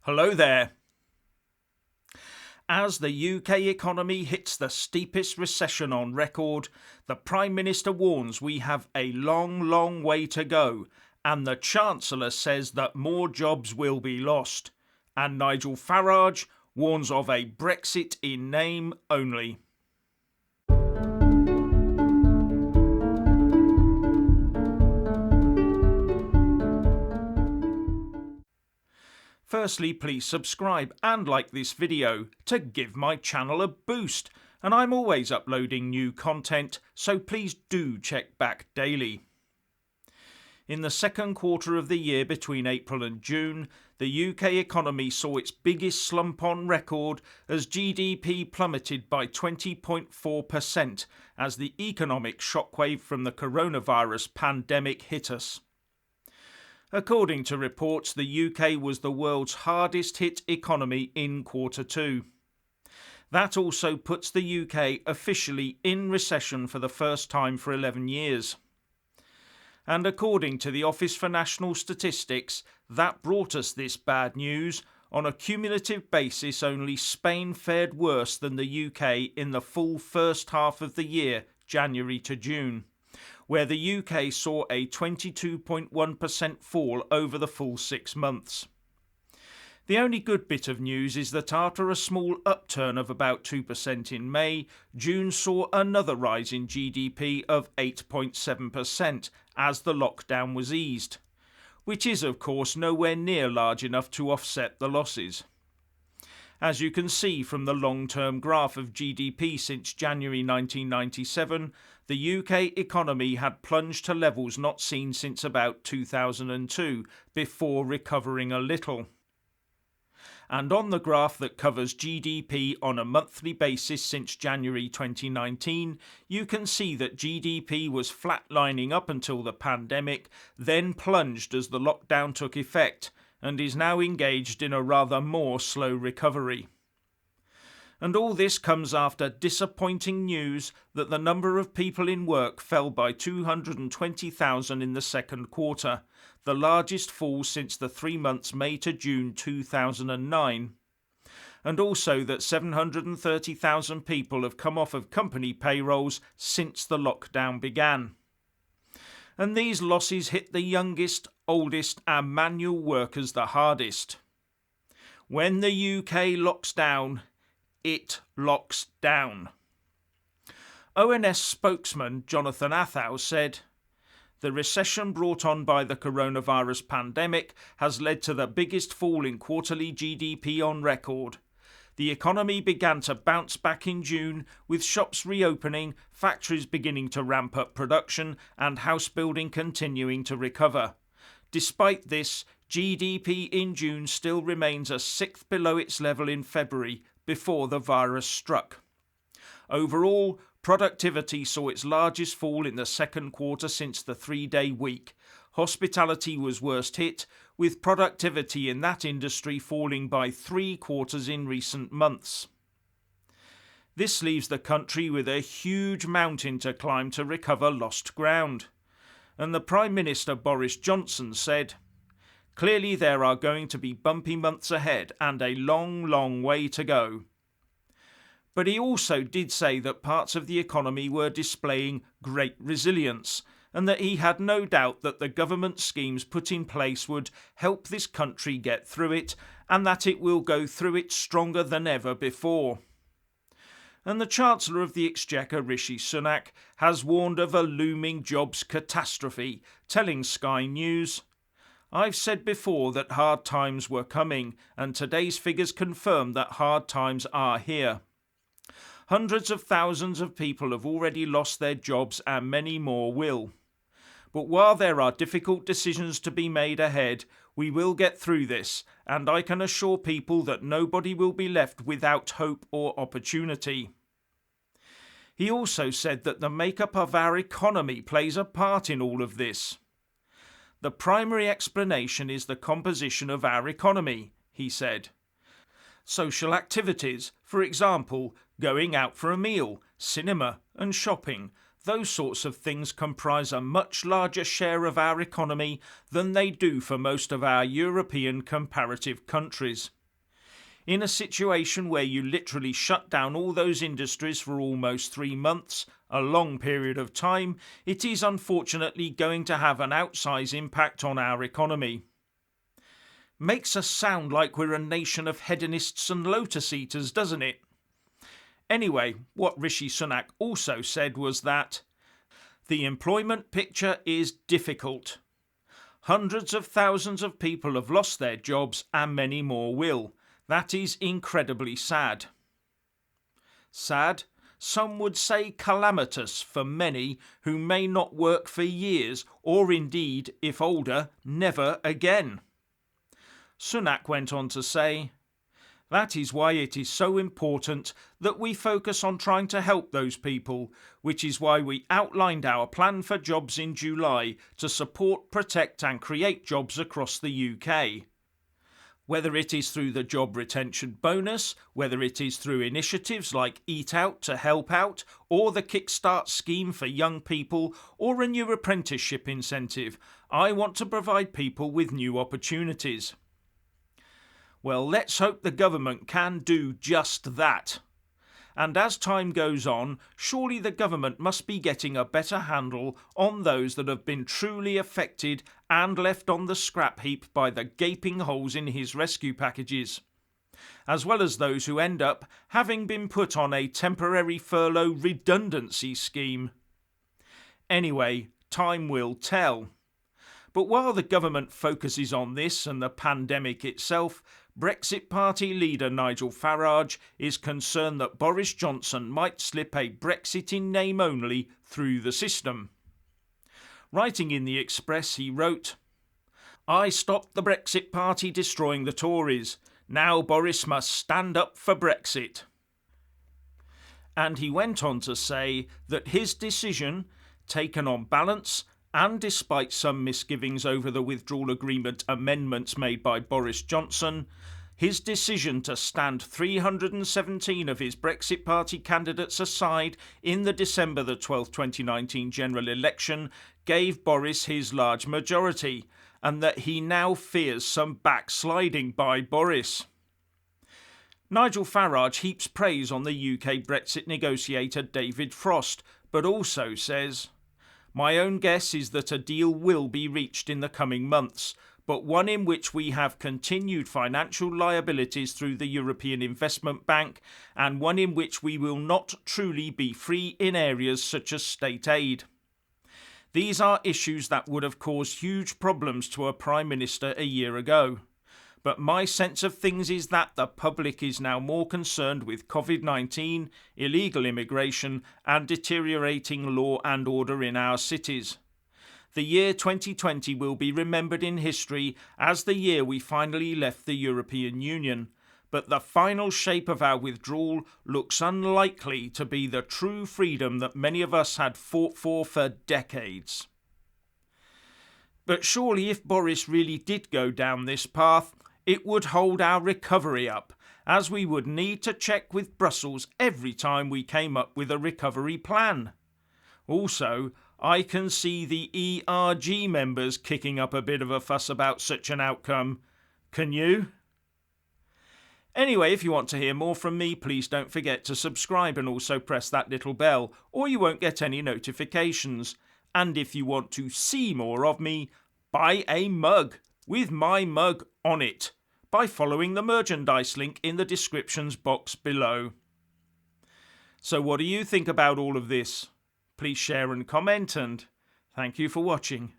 Hello there. As the UK economy hits the steepest recession on record, the Prime Minister warns we have a long way to go, and the Chancellor says that more jobs will be lost. And Nigel Farage warns of a Brexit in name only. Firstly, please subscribe and like this video to give my channel a boost, and I'm always uploading new content, so please do check back daily. In the second quarter of the year between April and June, the UK economy saw its biggest slump on record as GDP plummeted by 20.4% as the economic shockwave from the coronavirus pandemic hit us. According to reports, the UK was the world's hardest hit economy in quarter two. That also puts the UK officially in recession for the first time for 11 years. And according to the Office for National Statistics, that brought us this bad news. On a cumulative basis, only Spain fared worse than the UK in the full first half of the year, January to June, where the UK saw a 22.1% fall over the full 6 months. The only good bit of news is that after a small upturn of about 2% in May, June saw another rise in GDP of 8.7% as the lockdown was eased, which is of course nowhere near large enough to offset the losses. As you can see from the long-term graph of GDP since January 1997, the UK economy had plunged to levels not seen since about 2002, before recovering a little. And on the graph that covers GDP on a monthly basis since January 2019, you can see that GDP was flatlining up until the pandemic, then plunged as the lockdown took effect, and is now engaged in a rather more slow recovery. And all this comes after disappointing news that the number of people in work fell by 220,000 in the second quarter, the largest fall since the 3 months May to June 2009. And also that 730,000 people have come off of company payrolls since the lockdown began. And these losses hit the youngest, oldest and manual workers the hardest. When the UK locks down, it locks down. ONS spokesman Jonathan Athow said, "The recession brought on by the coronavirus pandemic has led to the biggest fall in quarterly GDP on record. The economy began to bounce back in June, with shops reopening, factories beginning to ramp up production, and house building continuing to recover. Despite this, GDP in June still remains a sixth below its level in February, before the virus struck. Overall, productivity saw its largest fall in the second quarter since the 3-day week. Hospitality was worst hit, with productivity in that industry falling by 3/4 in recent months. This leaves the country with a huge mountain to climb to recover lost ground. And the Prime Minister Boris Johnson said, "Clearly there are going to be bumpy months ahead and a long way to go." But he also did say that parts of the economy were displaying great resilience, and that he had no doubt that the government schemes put in place would help this country get through it, and that it will go through it stronger than ever before. And the Chancellor of the Exchequer, Rishi Sunak, has warned of a looming jobs catastrophe, telling Sky News, "I've said before that hard times were coming, and today's figures confirm that hard times are here. Hundreds of thousands of people have already lost their jobs and many more will. But while there are difficult decisions to be made ahead, we will get through this, and I can assure people that nobody will be left without hope or opportunity." He also said that the makeup of our economy plays a part in all of this. "The primary explanation is the composition of our economy," he said. Social activities, for example, going out for a meal, cinema and shopping, those sorts of things comprise a much larger share of our economy than they do for most of our European comparative countries. In a situation where you literally shut down all those industries for almost 3 months, a long period of time, it is unfortunately going to have an outsized impact on our economy. Makes us sound like we're a nation of hedonists and lotus eaters, doesn't it? Anyway, what Rishi Sunak also said was that the employment picture is difficult. Hundreds of thousands of people have lost their jobs and many more will. That is incredibly sad. Sad? Some would say calamitous for many who may not work for years or indeed, if older, never again. Sunak went on to say, that is why it is so important that we focus on trying to help those people, which is why we outlined our plan for jobs in July to support, protect and create jobs across the UK. Whether it is through the job retention bonus, whether it is through initiatives like Eat Out to help out, or the Kickstart scheme for young people, or a new apprenticeship incentive, I want to provide people with new opportunities. Well, let's hope the government can do just that. And as time goes on, surely the government must be getting a better handle on those that have been truly affected and left on the scrap heap by the gaping holes in his rescue packages, as well as those who end up having been put on a temporary furlough redundancy scheme. Anyway, time will tell. But while the government focuses on this and the pandemic itself, Brexit Party leader Nigel Farage is concerned that Boris Johnson might slip a Brexit in name only through the system. Writing in the Express, he wrote, "I stopped the Brexit Party destroying the Tories. Now Boris must stand up for Brexit." And he went on to say that his decision, taken on balance, and despite some misgivings over the withdrawal agreement amendments made by Boris Johnson, his decision to stand 317 of his Brexit Party candidates aside in the December the 12th, 2019 general election gave Boris his large majority, and that he now fears some backsliding by Boris. Nigel Farage heaps praise on the UK Brexit negotiator David Frost, but also says, "My own guess is that a deal will be reached in the coming months, but one in which we have continued financial liabilities through the European Investment Bank, and one in which we will not truly be free in areas such as state aid. These are issues that would have caused huge problems to a Prime Minister a year ago. But my sense of things is that the public is now more concerned with COVID-19, illegal immigration and deteriorating law and order in our cities. The year 2020 will be remembered in history as the year we finally left the European Union, but the final shape of our withdrawal looks unlikely to be the true freedom that many of us had fought for decades." But surely if Boris really did go down this path, it would hold our recovery up, as we would need to check with Brussels every time we came up with a recovery plan. Also, I can see the ERG members kicking up a bit of a fuss about such an outcome. Can you? Anyway, if you want to hear more from me, please don't forget to subscribe and also press that little bell, or you won't get any notifications. And if you want to see more of me, buy a mug with my mug on it by following the merchandise link in the descriptions box below. So what do you think about all of this? Please share and comment, and thank you for watching.